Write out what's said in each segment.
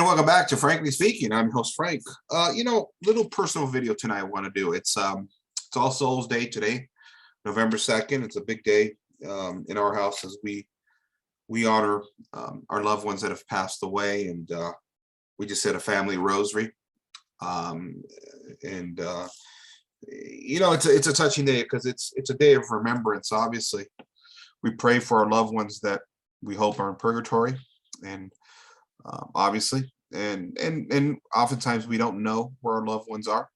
And welcome back to Frankly Speaking. I'm your host Frank. Little personal video tonight I want to do. It's All Souls Day today, November 2nd. It's a big day in our house as we honor our loved ones that have passed away, and we just said a family rosary. Um, and it's a touching day because it's a day of remembrance. Obviously, we pray for our loved ones that we hope are in purgatory, and obviously, and oftentimes we don't know where our loved ones are,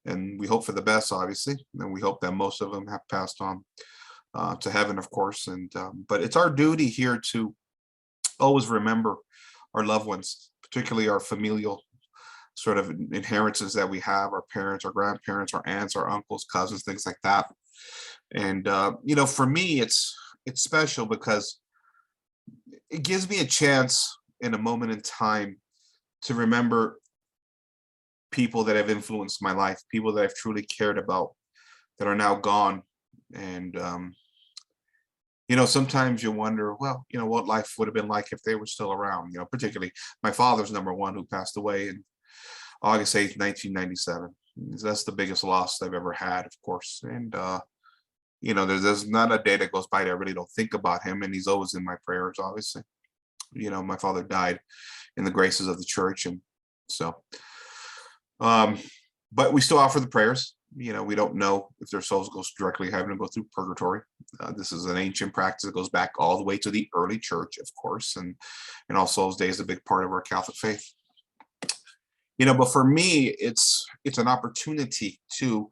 and we hope for the best, obviously, and we hope that most of them have passed on to heaven, of course. And but it's our duty here to always remember our loved ones, particularly our familial sort of inheritances that we have, our parents, our grandparents, our aunts, our uncles, cousins, things like that. And for me, it's special because it gives me a chance in a moment in time to remember people that have influenced my life, people that I've truly cared about that are now gone. And sometimes you wonder, well, what life would have been like if they were still around. Particularly my father's number one, who passed away in August 8th, 1997. That's the biggest loss I've ever had, of course. And there's not a day that goes by that I really don't think about him, and he's always in my prayers, obviously. My father died in the graces of the church, and so but we still offer the prayers. We don't know if their souls go directly to heaven and go through purgatory. This is an ancient practice that goes back all the way to the early church, of course, and All Souls Day is a big part of our Catholic faith. But for me, it's an opportunity to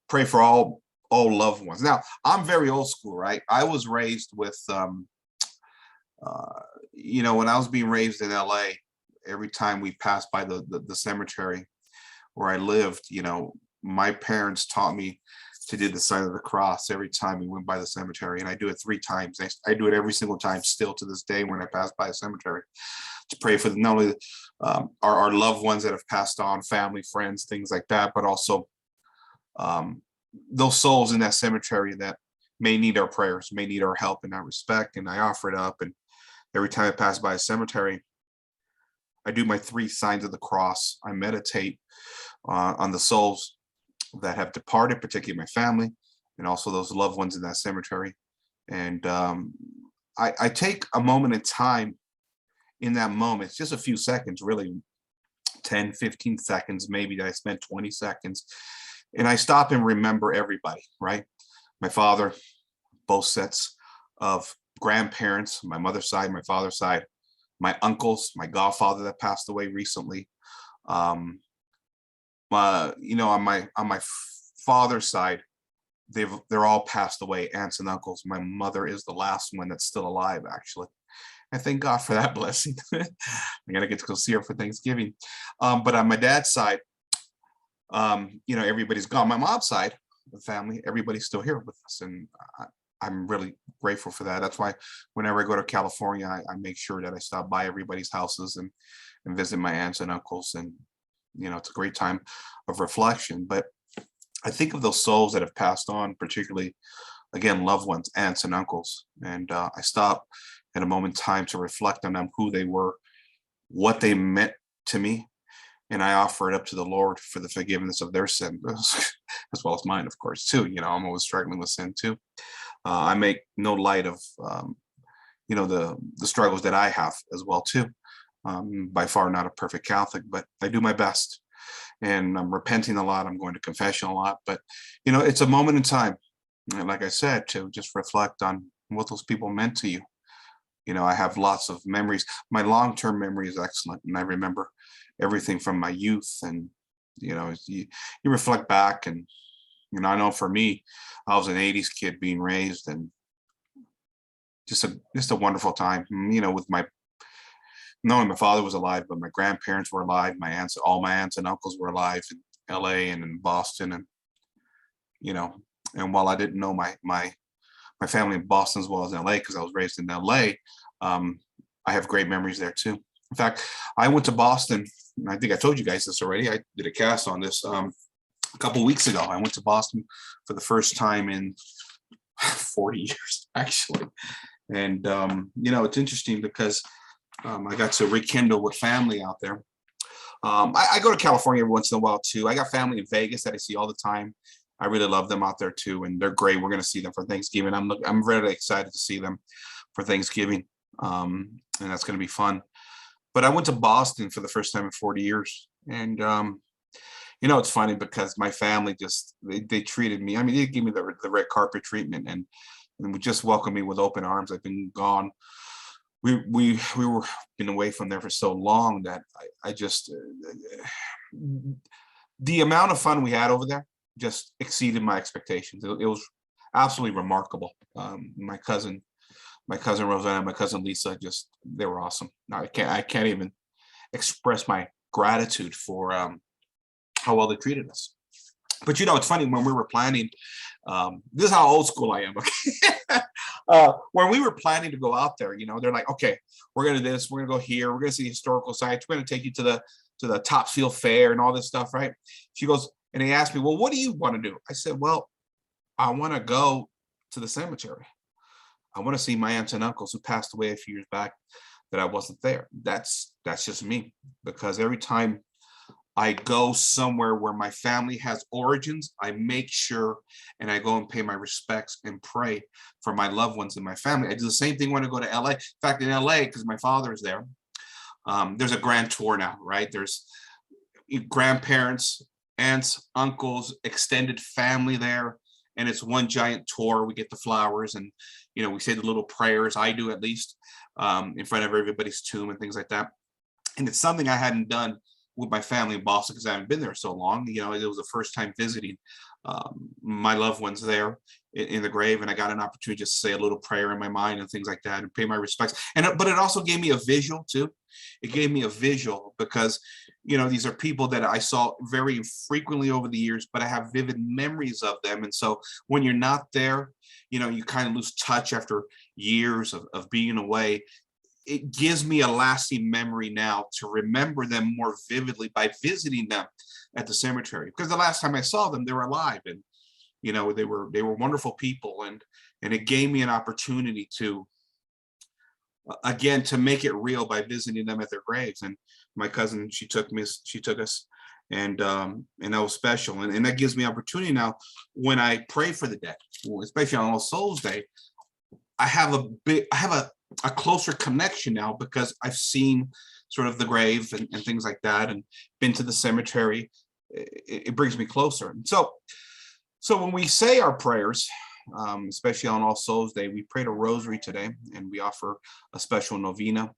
pray for all loved ones. Now, I'm very old school, right? I was raised with when I was being raised in LA, every time we passed by the cemetery where I lived, my parents taught me to do the sign of the cross every time we went by the cemetery. And I do it 3 times. I do it every single time still to this day when I pass by a cemetery, to pray for not only our loved ones that have passed on, family, friends, things like that, but also those souls in that cemetery that may need our prayers, may need our help in that respect. And I offer it up. And every time I pass by a cemetery, I do my 3 signs of the cross. I meditate on the souls that have departed, particularly my family, and also those loved ones in that cemetery. And I take a moment in time. In that moment, it's just a few seconds, really 10, 15 seconds, maybe, that I spent 20 seconds. And I stop and remember everybody, right? My father, both sets of grandparents, my mother's side, my father's side, my uncles, my godfather that passed away recently. On my father's side, they're all passed away, aunts and uncles. My mother is the last one that's still alive, actually. I thank God for that blessing. I gotta get to go see her for Thanksgiving. But on my dad's side, everybody's gone. My mom's side, the family, everybody's still here with us, and I'm really grateful for that. That's why whenever I go to California, I make sure that I stop by everybody's houses and visit my aunts and uncles. And it's a great time of reflection. But I think of those souls that have passed on, particularly, again, loved ones, aunts and uncles, and I stop at a moment in time to reflect on them, who they were, what they meant to me, and I offer it up to the Lord for the forgiveness of their sin, as well as mine, of course, too. I'm always struggling with sin too. I make no light of the struggles that I have as well too. By far not a perfect Catholic, but I do my best, and I'm repenting a lot. I'm going to confession a lot, but it's a moment in time, and like I said, to just reflect on what those people meant to you. I have lots of memories. My long-term memory is excellent, and I remember everything from my youth. And you reflect back, and I know for me, I was an '80s kid being raised, and just a wonderful time. With knowing my father was alive, but my grandparents were alive. All my aunts and uncles were alive in LA and in Boston, and while I didn't know my family in Boston as well as LA, because I was raised in LA, I have great memories there too. In fact, I went to Boston, and I think I told you guys this already. I did a cast on this a couple of weeks ago. I went to Boston for the first time in 40 years, actually. And it's interesting because I got to rekindle with family out there. I go to California every once in a while too. I got family in Vegas that I see all the time. I really love them out there too, and they're great. We're going to see them for Thanksgiving. I'm really excited to see them for Thanksgiving, and that's going to be fun. But I went to Boston for the first time in 40 years, and it's funny because my family just they treated me. I mean, they gave me the red carpet treatment, and we just welcomed me with open arms. I've been gone. We were been away from there for so long that I just the amount of fun we had over there just exceeded my expectations. It was absolutely remarkable. My cousin Rosanna, my cousin Lisa, just they were awesome. Now I can't even express my gratitude for how well they treated us. But it's funny when we were planning. This is how old school I am. Okay? When we were planning to go out there, they're like, okay, we're gonna do this. We're gonna go here. We're gonna see historical sites. We're gonna take you to the Topsfield Fair and all this stuff, right? She goes and they asked me, well, what do you want to do? I said, well, I want to go to the cemetery. I want to see my aunts and uncles who passed away a few years back that I wasn't there. That's just me, because every time I go somewhere where my family has origins, I make sure and I go and pay my respects and pray for my loved ones in my family. I do the same thing when I go to LA. In fact, in LA, because my father is there, there's a grand tour now, right? There's grandparents, aunts, uncles, extended family there. And it's one giant tour. We get the flowers and, we say the little prayers. I do, at least, in front of everybody's tomb and things like that. And it's something I hadn't done with my family in Boston because I haven't been there so long. It was the first time visiting my loved ones there in the grave, and I got an opportunity to just say a little prayer in my mind and things like that and pay my respects. But it also gave me a visual too. It gave me a visual because these are people that I saw very frequently over the years, but I have vivid memories of them. And so when you're not there, you kind of lose touch after years of being away. It gives me a lasting memory now to remember them more vividly by visiting them at the cemetery, because the last time I saw them, they were alive, and they were wonderful people, and it gave me an opportunity to again to make it real by visiting them at their graves. And my cousin, she took us, and that was special, and that gives me opportunity now when I pray for the dead, especially on All Souls Day. I have a closer connection now because I've seen sort of the grave and things like that, and been to the cemetery. It brings me closer. And so when we say our prayers, especially on All Souls Day, we pray the rosary today, and we offer a special novena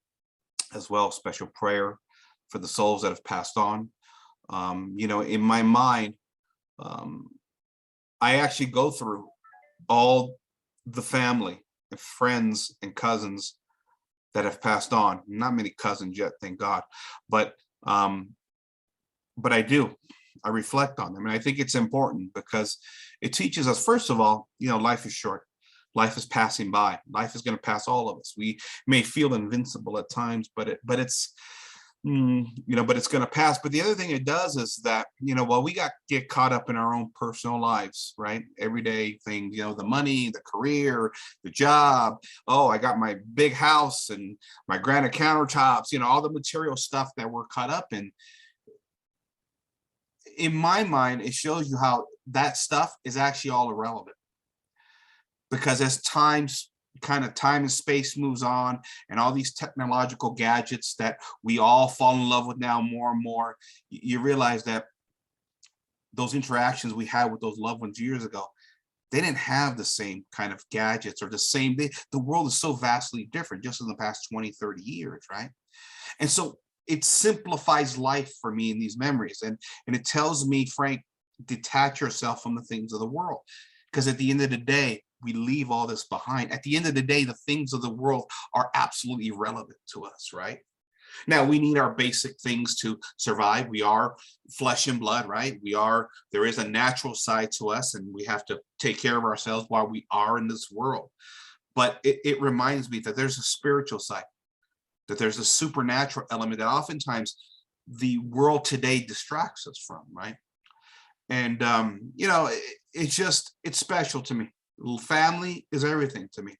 as well, special prayer for the souls that have passed on. In my mind, I actually go through all the family and friends and cousins that have passed on. Not many cousins yet, thank God, but I do. I reflect on them, and I think it's important because it teaches us, first of all, life is short. Life is passing by. Life is going to pass all of us. We may feel invincible at times, but it's but it's going to pass. But the other thing it does is that, while we get caught up in our own personal lives, right? Everyday things, the money, the career, the job. Oh, I got my big house and my granite countertops, all the material stuff that we're caught up in. In my mind, it shows you how that stuff is actually all irrelevant. Because as time and space moves on, and all these technological gadgets that we all fall in love with now more and more, you realize that those interactions we had with those loved ones years ago, they didn't have the same kind of gadgets or the world is so vastly different just in the past 20, 30 years, right? And so it simplifies life for me in these memories. And it tells me, Frank, detach yourself from the things of the world. Because at the end of the day, we leave all this behind. At the end of the day, the things of the world are absolutely irrelevant to us, right? Now, we need our basic things to survive. We are flesh and blood, right? There is a natural side to us, and we have to take care of ourselves while we are in this world. But it reminds me that there's a spiritual side, that there's a supernatural element that oftentimes the world today distracts us from, right? And, it's special to me. Family is everything to me.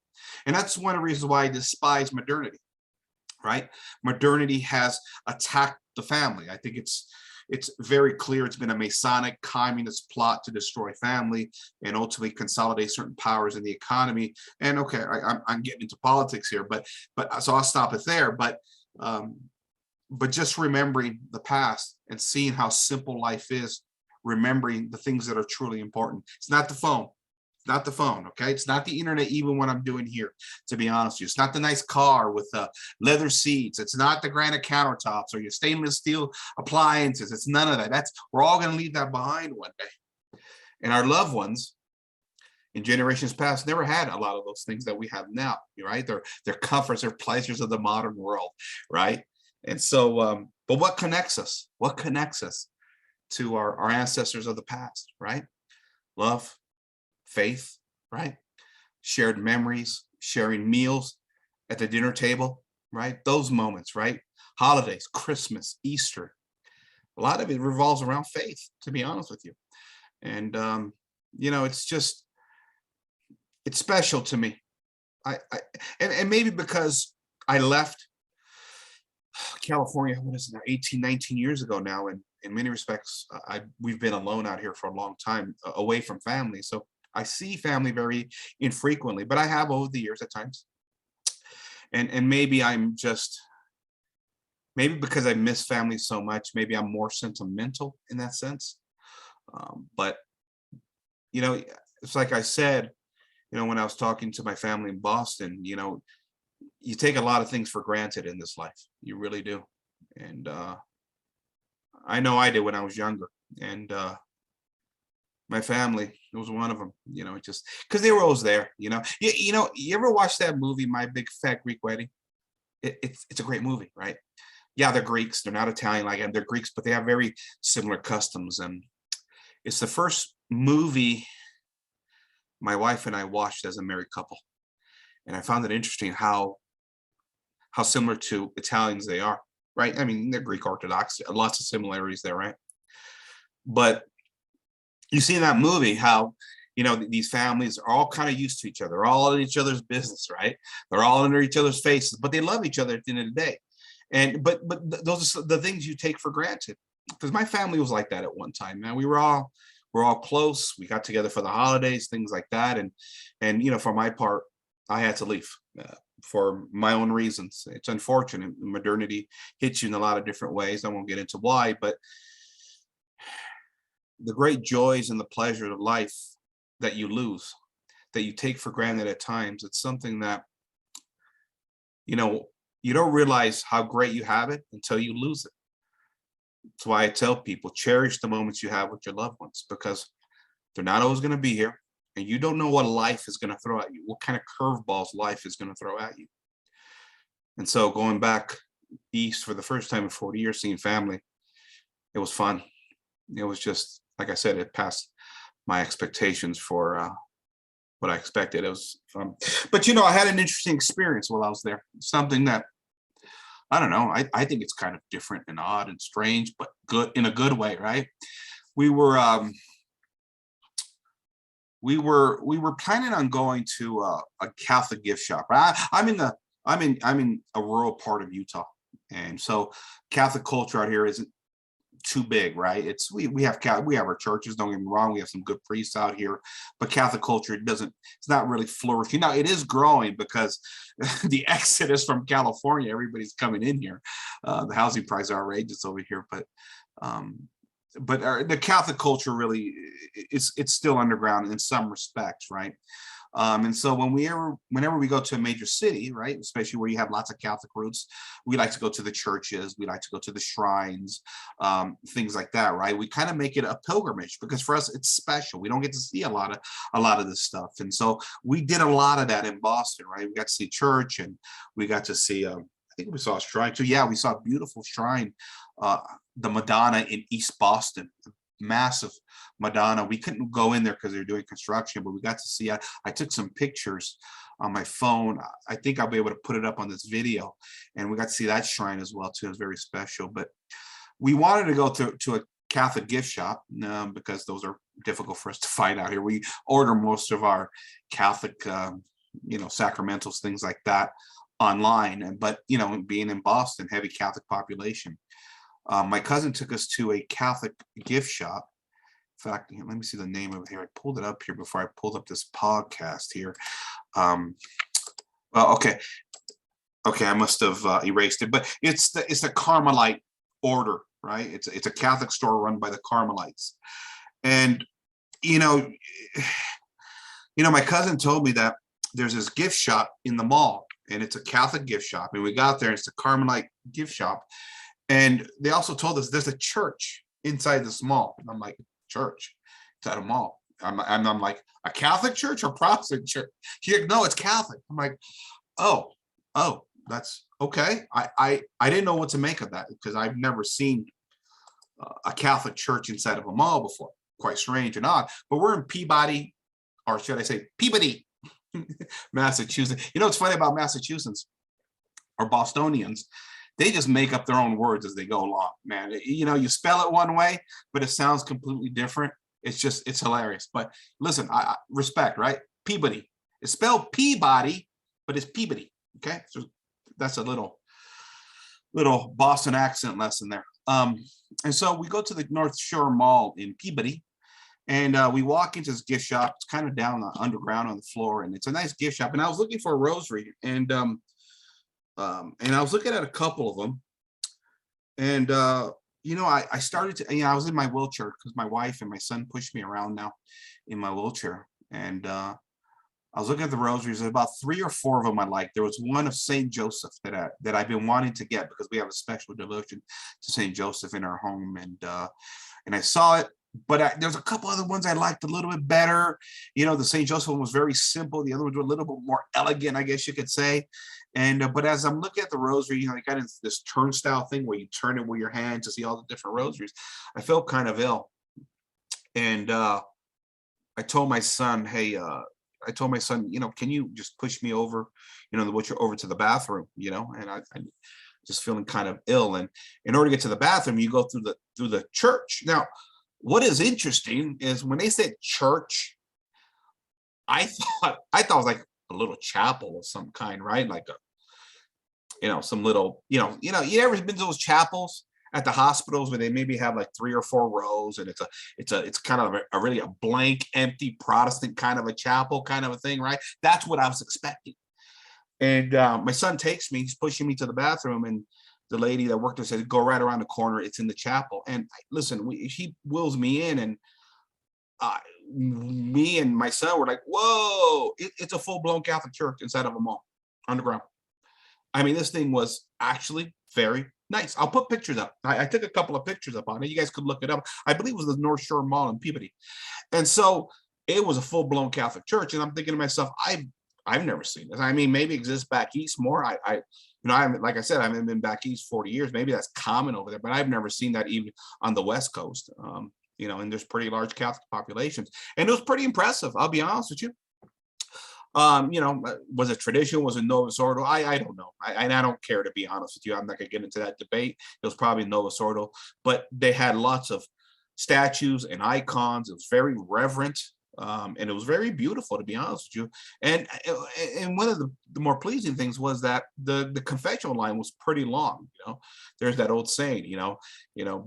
And that's one of the reasons why I despise modernity, right? Modernity has attacked the family. I think it's very clear it's been a Masonic communist plot to destroy family and ultimately consolidate certain powers in the economy. And okay, I'm getting into politics here, but so I'll stop it there. But just remembering the past and seeing how simple life is, remembering the things that are truly important. It's not the phone. It's not the phone, okay? It's not the internet, even when I'm doing here, to be honest with you. It's not the nice car with leather seats. It's not the granite countertops or your stainless steel appliances. It's none of that. We're all going to leave that behind one day. And our loved ones in generations past never had a lot of those things that we have now, right? They're comforts, they're pleasures of the modern world, right? And so, but what connects us? What connects us to our ancestors of the past, right? Love, faith, right? Shared memories, sharing meals at the dinner table, right? Those moments, right? Holidays, Christmas, Easter. A lot of it revolves around faith, to be honest with you. And, it's special to me. And maybe because I left California, what is it now, 18, 19 years ago now. And in many respects, we've been alone out here for a long time, away from family. So I see family very infrequently, but I have over the years at times. And maybe maybe because I miss family so much, maybe I'm more sentimental in that sense. But, it's like I said, when I was talking to my family in Boston, you take a lot of things for granted in this life. You really do. And I know I did when I was younger. And my family, it was one of them, just because they were always there, you ever watch that movie, My Big Fat Greek Wedding? It's a great movie, right? Yeah, they're Greeks. They're not Italian like them. They're Greeks, but they have very similar customs. And it's the first movie my wife and I watched as a married couple. And I found it interesting how similar to Italians they are, right? I mean, they're Greek Orthodox, lots of similarities there, right? But you see in that movie how, these families are all kind of used to each other, all in each other's business, right? They're all under each other's faces, but they love each other at the end of the day. And but those are the things you take for granted. Because my family was like that at one time, man. We're all close. We got together for the holidays, things like that. And for my part, I had to leave for my own reasons. It's unfortunate. Modernity hits you in a lot of different ways. I won't get into why, but the great joys and the pleasures of life that you lose, that you take for granted at times, it's something that, you don't realize how great you have it until you lose it. That's why I tell people, cherish the moments you have with your loved ones, because they're not always going to be here. And you don't know what life is going to throw at you, what kind of curveballs life is going to throw at you. And so going back east for the first time in 40 years, seeing family, it was fun. It was just, like I said, it passed my expectations for what I expected. It was fun. But, I had an interesting experience while I was there. Something that, I don't know, I think it's kind of different and odd and strange, but good, in a good way, right? We were planning on going to a Catholic gift shop. I'm in a rural part of Utah, and so Catholic culture out here isn't too big, right? We have our churches. Don't get me wrong, we have some good priests out here, but Catholic culture it's not really flourishing. Now it is growing because the exodus from California, everybody's coming in here. The housing prices are outrageous over here, but the Catholic culture really it's still underground in some respects, right? And so whenever we go to a major city, right, especially where you have lots of Catholic roots, we like to go to the churches, we like to go to the shrines, things like that, right? We kind of make it a pilgrimage because for us it's special. We don't get to see a lot of this stuff, and so we did a lot of that in Boston, right? We got to see church, and we got to see. I think we saw a shrine too. Yeah, we saw a beautiful shrine, the Madonna in East Boston. Massive Madonna. We couldn't go in there because they're doing construction, but we got to see. I took some pictures on my phone. I think I'll be able to put it up on this video, and we got to see that shrine as well too. It was very special. But we wanted to go to a Catholic gift shop because those are difficult for us to find out here. We order most of our Catholic, sacramentals, things like that, online. And but being in Boston, heavy Catholic population, my cousin took us to a Catholic gift shop. In fact, let me see the name of it here. I pulled it up here before I pulled up this podcast here. Well, okay, I must have erased it, but it's the Carmelite order, right? It's a Catholic store run by the Carmelites, and you know, my cousin told me that there's this gift shop in the mall, and it's a Catholic gift shop, and we got there, and it's a Carmelite gift shop, and they also told us there's a church inside this mall. And I'm like, church? It's at a mall. I'm like, a Catholic church or Protestant church? She's like, no, it's Catholic. I'm like, oh, that's okay. I didn't know what to make of that because I've never seen a Catholic church inside of a mall before. Quite strange and odd. But we're in Peabody, or should I say Peabody, Massachusetts. You know what's funny about Massachusetts or Bostonians? They just make up their own words as they go along, man. You spell it one way, but it sounds completely different. It's hilarious. But listen, I respect, right? Peabody. It's spelled Peabody, but it's Peabody. Okay, so that's a little Boston accent lesson there. And so we go to the North Shore Mall in Peabody, and we walk into this gift shop. It's kind of down underground on the floor, and it's a nice gift shop. And I was looking for a rosary, and I was looking at a couple of them, and I started to, I was in my wheelchair because my wife and my son pushed me around now in my wheelchair, and I was looking at the rosaries. There's about 3 or 4 of them I liked. There was one of Saint Joseph that I've been wanting to get because we have a special devotion to Saint Joseph in our home, and I saw it. But there's a couple other ones I liked a little bit better. The Saint Joseph one was very simple. The other ones were a little bit more elegant, I guess you could say. And but as I'm looking at the rosary, you got this turnstile thing where you turn it with your hand to see all the different rosaries. I felt kind of ill, and I told my son, "Hey, can you just push me over, over to the bathroom, And I just feeling kind of ill, and in order to get to the bathroom, you go through the church. Now, what is interesting is when they said church, I thought it was like a little chapel of some kind, right? Like some little, you ever been to those chapels at the hospitals where they maybe have like 3 or 4 rows, and it's kind of a really a blank, empty Protestant kind of a chapel kind of a thing, right? That's what I was expecting. And my son takes me, he's pushing me to the bathroom, and the lady that worked there said, go right around the corner, it's in the chapel. And listen, he wheels me in, and me and my son were like, whoa, it's a full-blown Catholic church inside of a mall, underground. I mean, this thing was actually very nice. I'll put pictures up. I took a couple of pictures up on it. You guys could look it up. I believe it was the North Shore Mall in Peabody. And so it was a full-blown Catholic church. And I'm thinking to myself, I've never seen this. I mean, maybe it exists back east more. Like I said, I haven't been back east 40 years. Maybe that's common over there, but I've never seen that even on the West Coast. And there's pretty large Catholic populations, and it was pretty impressive. I'll be honest with you. Was it tradition? Was it Novus Ordo? I don't know. I don't care, to be honest with you. I'm not gonna get into that debate. It was probably Novus Ordo, but they had lots of statues and icons. It was very reverent. And it was very beautiful, to be honest with you. And one of the more pleasing things was that the confessional line was pretty long. There's that old saying,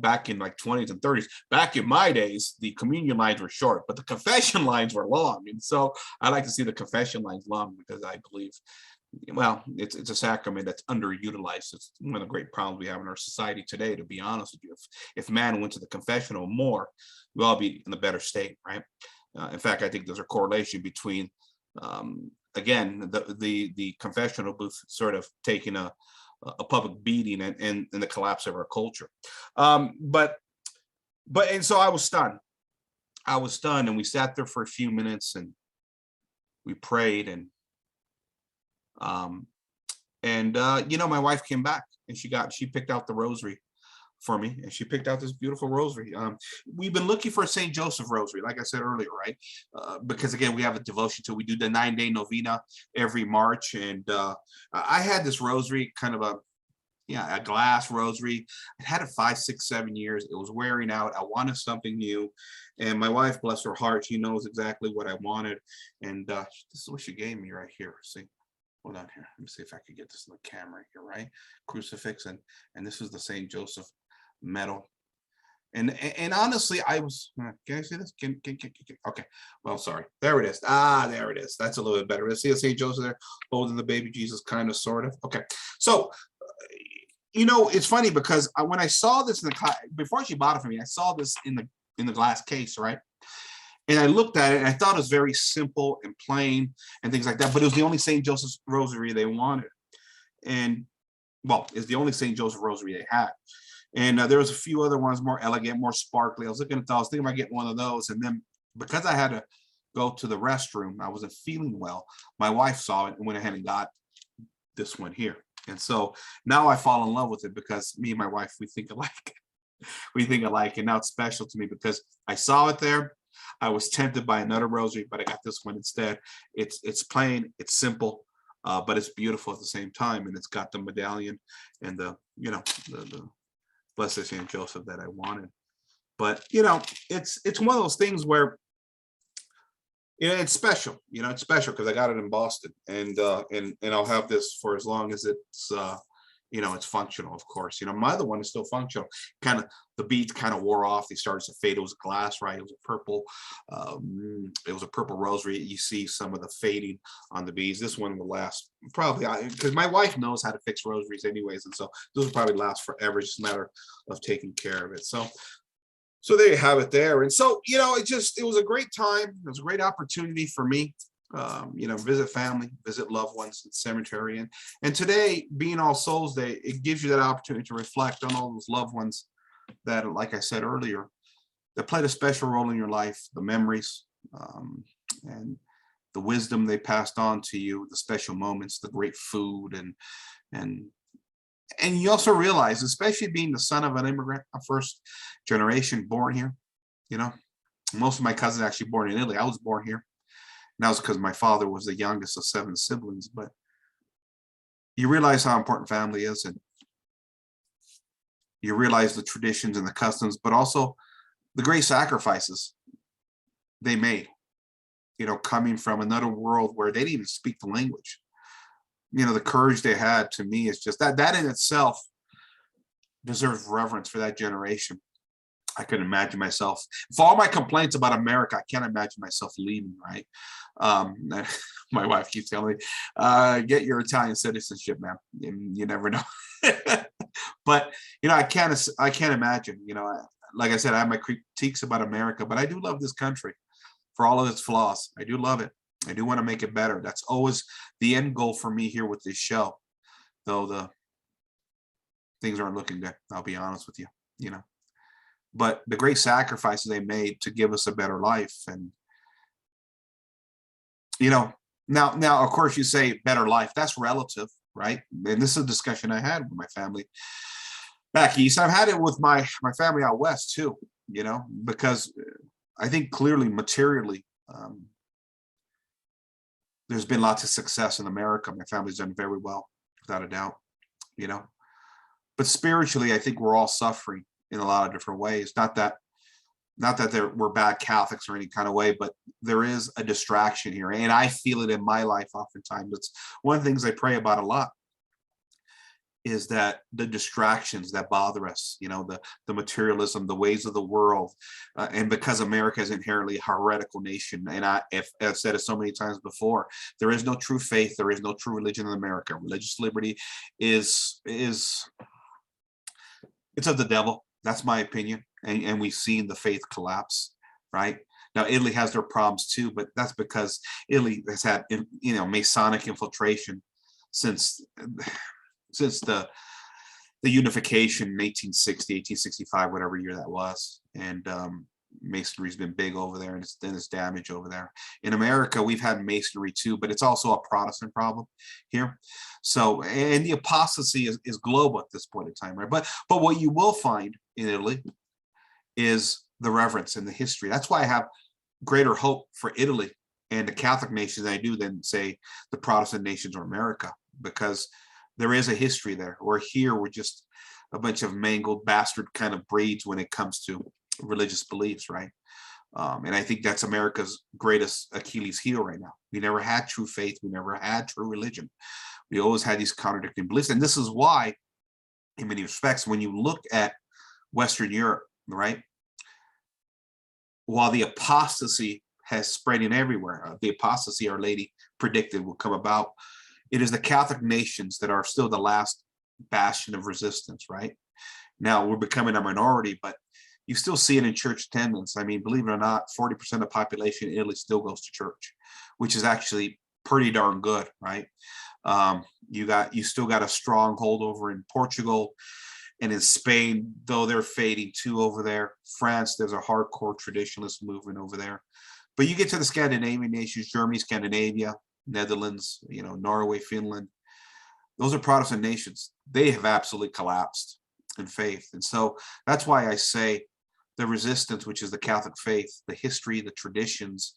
back in like 20s and 30s, back in my days, the communion lines were short, but the confession lines were long. And so I like to see the confession lines long because I believe, well, it's a sacrament that's underutilized. It's one of the great problems we have in our society today, to be honest with you. If man went to the confessional more, we'll all be in a better state, right? In fact, I think there's a correlation between, again, the confessional booth sort of taking a public beating and the collapse of our culture. But so I was stunned. And we sat there for a few minutes and we prayed, and my wife came back and she picked out the rosary for me, and she picked out this beautiful rosary. We've been looking for a St. Joseph rosary, like I said earlier, right? Because again, we have a devotion to, we do the 9-day novena every March. And I had this rosary, kind of a glass rosary. I had it 5, 6, 7 years. It was wearing out. I wanted something new. And my wife, bless her heart, she knows exactly what I wanted. And this is what she gave me right here. See, hold on here. Let me see if I can get this in the camera here, right? Crucifix, and this is the St. Joseph medal. And honestly, I was, can I see this? Okay. Well, sorry. There it is. Ah, there it is. That's a little bit better. Let's see St. Joseph there holding the baby Jesus, kind of, sort of. Okay. So, it's funny because when I saw this in the class, before she bought it for me, I saw this in the glass case, right? And I looked at it and I thought it was very simple and plain and things like that. But it was the only St. Joseph's rosary they wanted. And well, it's the only St. Joseph rosary they had. And there was a few other ones more elegant, more sparkly. I was looking at those, thinking about getting one of those. And then because I had to go to the restroom, I wasn't feeling well. My wife saw it and went ahead and got this one here. And so now I fall in love with it because me and my wife, we think alike. We think alike. And now it's special to me because I saw it there. I was tempted by another rosary, but I got this one instead. It's plain, it's simple, but it's beautiful at the same time. And it's got the medallion and the Blessed Saint Joseph that I wanted. But it's one of those things where it's special. It's special because I got it in Boston, and I'll have this for as long as it's it's functional, of course. My other one is still functional. Kind of the beads kind of wore off. They started to fade. It was glass, right? It was a purple. It was a purple rosary. You see some of the fading on the beads. This one will last probably because my wife knows how to fix rosaries anyways, and so this will probably last forever. It's just a matter of taking care of it. So there you have it there. And so it was a great time. It was a great opportunity for me. Visit family, visit loved ones at the cemetery. And today, being All Souls Day, it gives you that opportunity to reflect on all those loved ones that, like I said earlier, that played a special role in your life, the memories, and the wisdom they passed on to you, the special moments, the great food, and you also realize, especially being the son of an immigrant, a first generation born here, most of my cousins actually born in Italy. I was born here. And that was because my father was the youngest of 7 siblings. But you realize how important family is, and you realize the traditions and the customs, but also the great sacrifices they made, coming from another world where they didn't even speak the language. The courage they had, to me, is just that in itself deserves reverence for that generation. I couldn't imagine myself, for all my complaints about America, I can't imagine myself leaving, right? My wife keeps telling me, get your Italian citizenship, man. You never know. But, I can't imagine, like I said, I have my critiques about America, but I do love this country for all of its flaws. I do love it. I do want to make it better. That's always the end goal for me here with this show, though the things aren't looking good. I'll be honest with you, but the great sacrifices they made to give us a better life. And, now, of course, you say better life, that's relative, right? And this is a discussion I had with my family back east. I've had it with my family out west too, because I think clearly materially, there's been lots of success in America. My family's done very well, without a doubt, but spiritually, I think we're all suffering in a lot of different ways. Not that we're bad Catholics or any kind of way, but there is a distraction here. And I feel it in my life oftentimes. It's one of the things I pray about a lot, is that the distractions that bother us, the materialism, the ways of the world, and because America is inherently a heretical nation, and I've said it so many times before, there is no true faith, there is no true religion in America. Religious liberty is it's of the devil. That's my opinion, and we've seen the faith collapse, right? Now, Italy has their problems too, but that's because Italy has had, Masonic infiltration since the unification in 1860, 1865, whatever year that was. And masonry's been big over there, and it's damage over there. In America, we've had masonry too, but it's also a Protestant problem here. So, and the apostasy is global at this point in time, right? But what you will find in Italy is the reverence and the history. That's why I have greater hope for Italy and the Catholic nations than I do than, say, the Protestant nations or America, because there is a history there. Where here, we're just a bunch of mangled bastard kind of breeds when it comes to religious beliefs, right? And I think that's America's greatest Achilles heel right now. We never had true faith. We never had true religion. We always had these contradicting beliefs. And this is why, in many respects, when you look at Western Europe, right, while the apostasy has spreading everywhere, the apostasy Our Lady predicted will come about, it is the Catholic nations that are still the last bastion of resistance, right? Now we're becoming a minority, but you still see it in church attendance. I mean, believe it or not, 40% of the population in Italy still goes to church, which is actually pretty darn good, right? You still got a stronghold over in Portugal and in Spain, though they're fading too over there. France, there's a hardcore traditionalist movement over there. But you get to the Scandinavian nations, Germany, Scandinavia, Netherlands, Norway, Finland. Those are Protestant nations. They have absolutely collapsed in faith. And so that's why I say the resistance, which is the Catholic faith, the history, the traditions,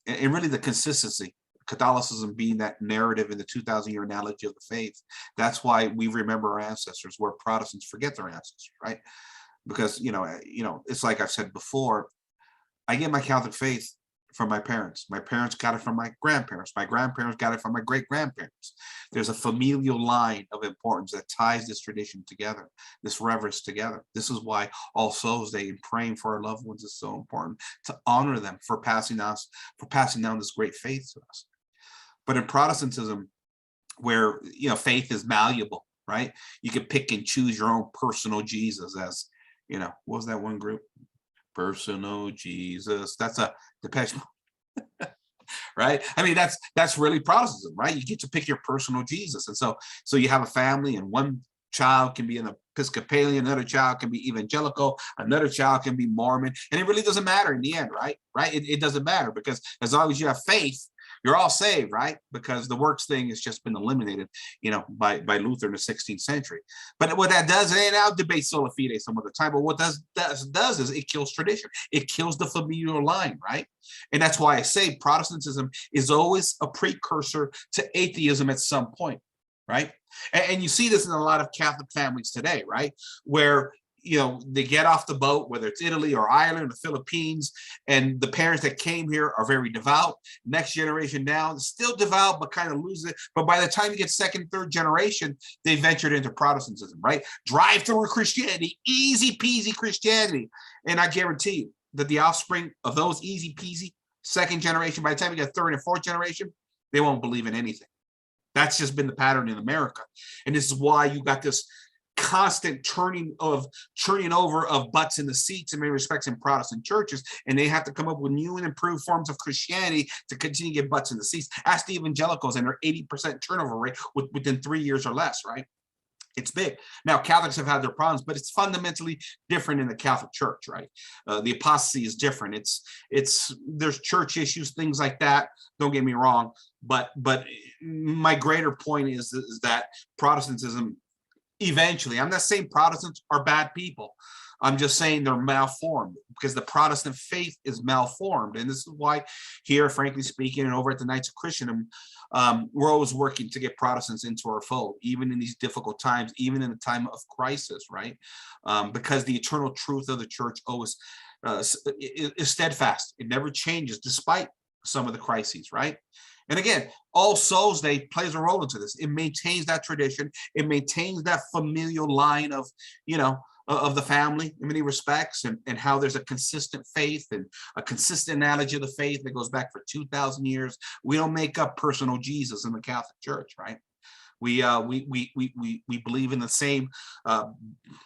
and really the consistency, Catholicism being that narrative in the 2,000-year analogy of the faith. That's why we remember our ancestors, where Protestants forget their ancestors, right? Because, it's like I've said before, I get my Catholic faith from my parents. My parents got it from my grandparents. My grandparents got it from my great-grandparents. There's a familial line of importance that ties this tradition together, this reverence together. This is why All Souls Day and praying for our loved ones is so important, to honor them for passing down this great faith to us. But in Protestantism, where faith is malleable, right? You can pick and choose your own personal Jesus, as what was that one group? Personal Jesus. That's a Depeche Mode, right? I mean, that's really Protestantism, right? You get to pick your personal Jesus. And so you have a family, and one child can be an Episcopalian, another child can be evangelical, another child can be Mormon, and it really doesn't matter in the end, right? It doesn't matter, because as long as you have faith, you're all saved, right? Because the works thing has just been eliminated, by Luther in the 16th century. But what that does, and I'll debate sola fide some other time, but what does is it kills tradition. It kills the familial line, right? And that's why I say Protestantism is always a precursor to atheism at some point, right? And you see this in a lot of Catholic families today, right? Where they get off the boat, whether it's Italy or Ireland or the Philippines, and the parents that came here are very devout. Next generation down, still devout, but kind of lose it. But by the time you get second, third generation, they ventured into Protestantism, right? Drive-through Christianity, easy peasy Christianity. And I guarantee you that the offspring of those easy peasy second generation, by the time you get third and fourth generation, they won't believe in anything. That's just been the pattern in America. And this is why you got this constant churning over of butts in the seats in many respects in Protestant churches, and they have to come up with new and improved forms of Christianity to continue to get butts in the seats. Ask the evangelicals and their 80% turnover rate within 3 years or less, right? It's big. Now, Catholics have had their problems, but it's fundamentally different in the Catholic Church, right? The apostasy is different. There's church issues, things like that. Don't get me wrong, but my greater point is that Protestantism, eventually, I'm not saying Protestants are bad people. I'm just saying they're malformed, because the Protestant faith is malformed. And this is why here, frankly speaking, and over at the Knights of Christendom, we're always working to get Protestants into our fold, even in these difficult times, even in the time of crisis, right? Because the eternal truth of the church always is steadfast. It never changes, despite some of the crises, right? And again, All Souls Day plays a role into this. It maintains that tradition. It maintains that familial line of, of the family in many respects, and how there's a consistent faith and a consistent analogy of the faith that goes back for 2,000 years. We don't make up personal Jesus in the Catholic Church, right? We believe in the same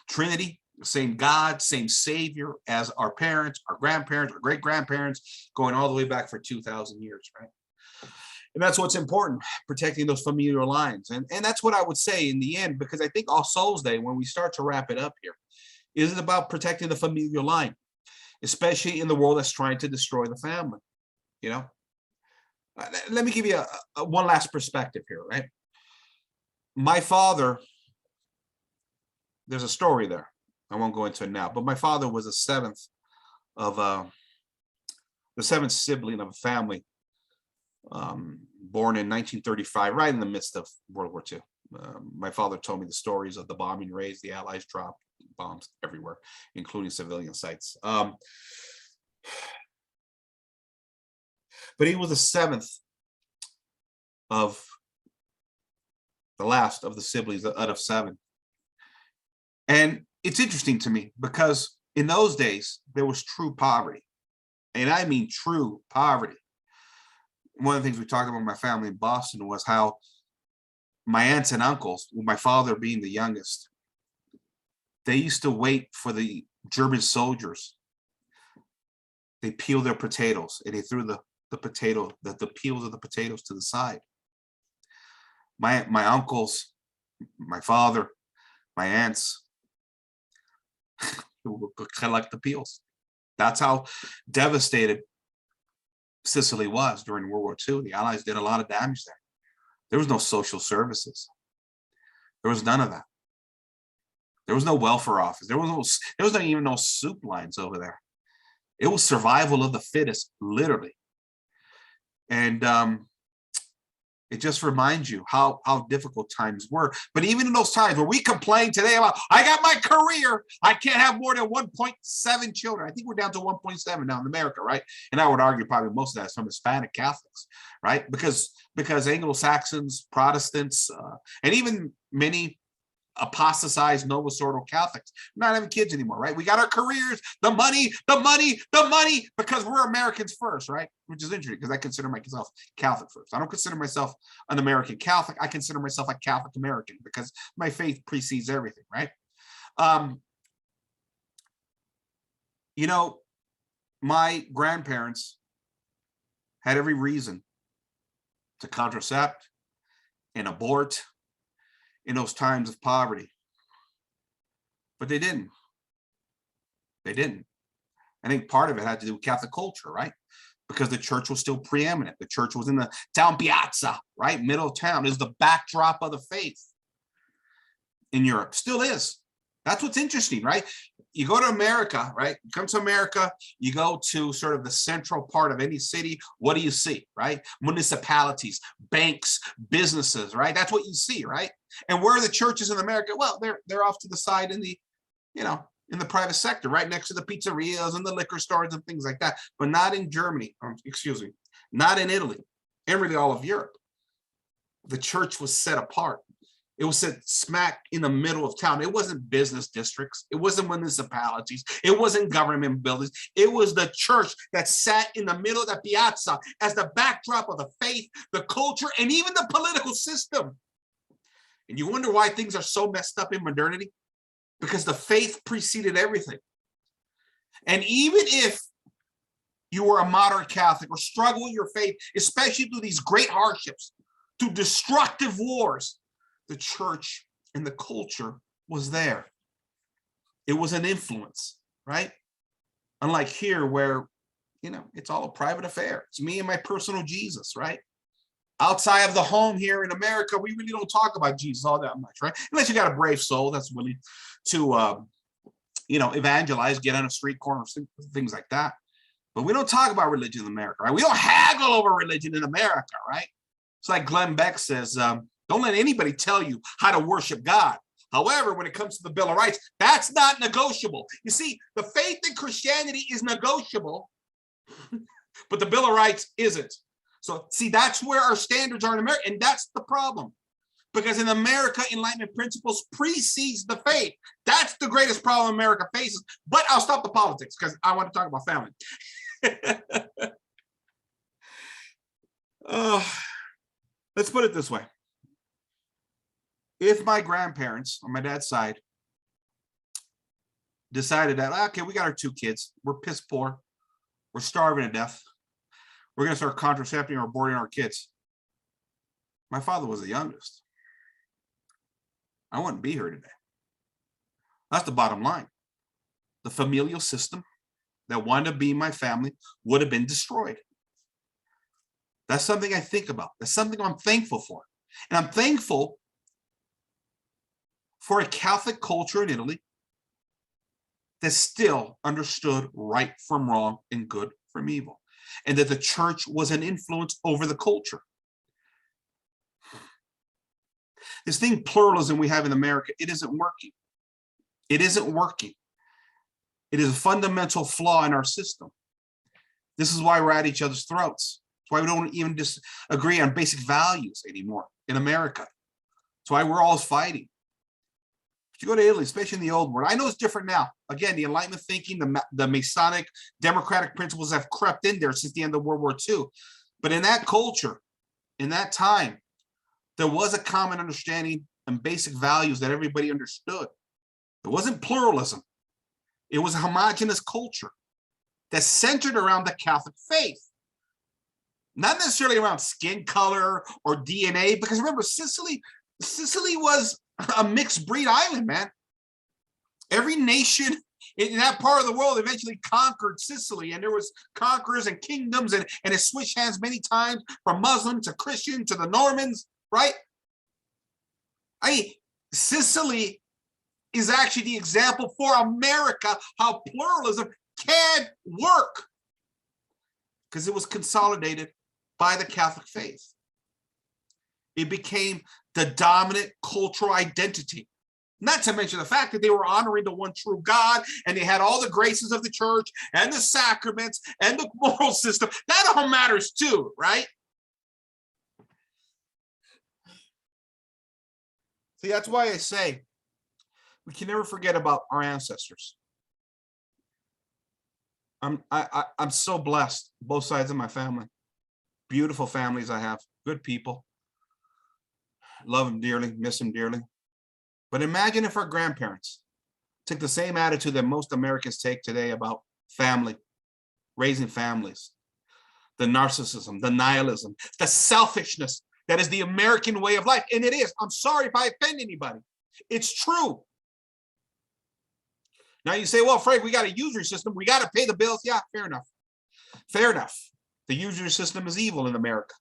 Trinity, the same God, same Savior as our parents, our grandparents, our great-grandparents, going all the way back for 2,000 years, right? And that's what's important, protecting those familiar lines. And that's what I would say in the end, because I think All Souls Day, when we start to wrap it up here, is about protecting the familiar line, especially in the world that's trying to destroy the family. Let me give you one last perspective here, right? My father, there's a story there. I won't go into it now, but my father was the seventh sibling of a family, born in 1935, right in the midst of World War II. My father told me the stories of the bombing raids. The Allies dropped bombs everywhere, including civilian sites. But he was the seventh of the last of the siblings out of seven. And it's interesting to me because in those days, there was true poverty. And I mean true poverty. One of the things we talked about with my family in Boston was how my aunts and uncles, with my father being the youngest, they used to wait for the German soldiers. They peeled their potatoes and they threw the peels of the potatoes to the side. My uncles, my father, my aunts would collect the peels. That's how devastated Sicily was during World War II. The Allies did a lot of damage there. There was no social services. There was none of that. There was no welfare office. There was not even no soup lines over there. It was survival of the fittest, literally. And it just reminds you how difficult times were. But even in those times where we complain today about, I got my career, I can't have more than 1.7 children. I think we're down to 1.7 now in America, right? And I would argue probably most of that is from Hispanic Catholics, right? Because Anglo-Saxons, Protestants, and even many apostatized Novus Ordo Catholics not having kids anymore, right? We got our careers, the money, because we're Americans first, right? Which is interesting because I consider myself Catholic first. I don't consider myself an American Catholic. I consider myself a Catholic American because my faith precedes everything, right? You know, my grandparents had every reason to contracept and abort in those times of poverty. But they didn't. They didn't. I think part of it had to do with Catholic culture, right? Because the church was still preeminent. The church was in the town piazza, right? Middle of town is the backdrop of the faith in Europe. Still is. That's what's interesting, right? You go to America, right? You come to America, you go to sort of the central part of any city. What do you see, right? Municipalities, banks, businesses, right? That's what you see, right? And where are the churches in America? Well, they're off to the side in the, in the private sector, right next to the pizzerias and the liquor stores and things like that. But not in Germany, excuse me, not in Italy, and really all of Europe. The church was set apart. It was set smack in the middle of town. It wasn't business districts. It wasn't municipalities. It wasn't government buildings. It was the church that sat in the middle of the piazza as the backdrop of the faith, the culture, and even the political system. And you wonder why things are so messed up in modernity? Because the faith preceded everything. And even if you were a moderate Catholic or struggle with your faith, especially through these great hardships, through destructive wars, the church and the culture was there. It was an influence, right? Unlike here where, it's all a private affair. It's me and my personal Jesus, right? Outside of the home here in America, we really don't talk about Jesus all that much, right? Unless you got a brave soul that's willing to, evangelize, get on a street corner, things like that. But we don't talk about religion in America, right? We don't haggle over religion in America, right? It's like Glenn Beck says, don't let anybody tell you how to worship God. However, when it comes to the Bill of Rights, that's not negotiable. You see, the faith in Christianity is negotiable, but the Bill of Rights isn't. So, see, that's where our standards are in America, and that's the problem. Because in America, Enlightenment principles precedes the faith. That's the greatest problem America faces. But I'll stop the politics because I want to talk about family. Let's put it this way. If my grandparents on my dad's side decided that, okay, we got our 2 kids, we're piss poor, we're starving to death, we're going to start contracepting or aborting our kids. My father was the youngest. I wouldn't be here today. That's the bottom line. The familial system that wanted to be my family would have been destroyed. That's something I think about. That's something I'm thankful for. And I'm thankful for a Catholic culture in Italy that still understood right from wrong and good from evil, and that the church was an influence over the culture. This thing, pluralism, we have in America, it isn't working. It isn't working. It is a fundamental flaw in our system. This is why we're at each other's throats. That's why we don't even disagree on basic values anymore in America. That's why we're all fighting. If you go to Italy, especially in the old world, I know it's different now. Again, the Enlightenment thinking, the Masonic democratic principles have crept in there since the end of World War II. But in that culture, in that time, there was a common understanding and basic values that everybody understood. It wasn't pluralism. It was a homogenous culture that centered around the Catholic faith. Not necessarily around skin color or DNA, because remember, Sicily was a mixed breed island, man. Every nation in that part of the world eventually conquered Sicily, and there was conquerors and kingdoms, and it switched hands many times from Muslim to Christian to the Normans, right? I mean, Sicily is actually the example for America how pluralism can work, because it was consolidated by the Catholic faith. It became the dominant cultural identity. Not to mention the fact that they were honoring the one true God, and they had all the graces of the church and the sacraments and the moral system. That all matters too, right? See, that's why I say we can never forget about our ancestors. I'm so blessed, both sides of my family. Beautiful families I have, good people. Love them dearly, miss them dearly. But imagine if our grandparents took the same attitude that most Americans take today about family, raising families, the narcissism, the nihilism, the selfishness that is the American way of life. And it is. I'm sorry if I offend anybody. It's true. Now you say, well, Frank, we got a usury system. We got to pay the bills. Yeah, fair enough. Fair enough. The usury system is evil in America.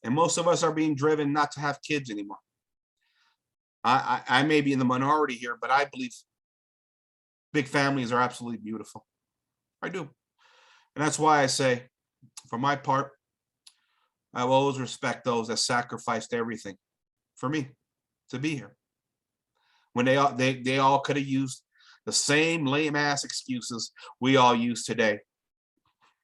And most of us are being driven not to have kids anymore. I may be in the minority here, but I believe big families are absolutely beautiful. I do. And that's why I say, for my part, I will always respect those that sacrificed everything for me to be here. When they all could have used the same lame ass excuses we all use today.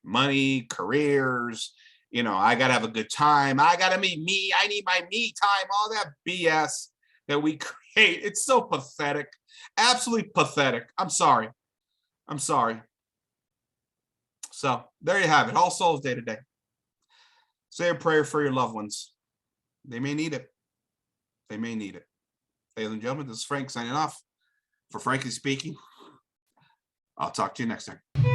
Money, careers, you know, I gotta have a good time. I gotta meet me. I need my me time. All that BS that we create. It's so pathetic. Absolutely pathetic. I'm sorry. I'm sorry. So there you have it. All Souls Day today. Say a prayer for your loved ones. They may need it. They may need it. Ladies and gentlemen, this is Frank signing off. For Frankly Speaking, I'll talk to you next time.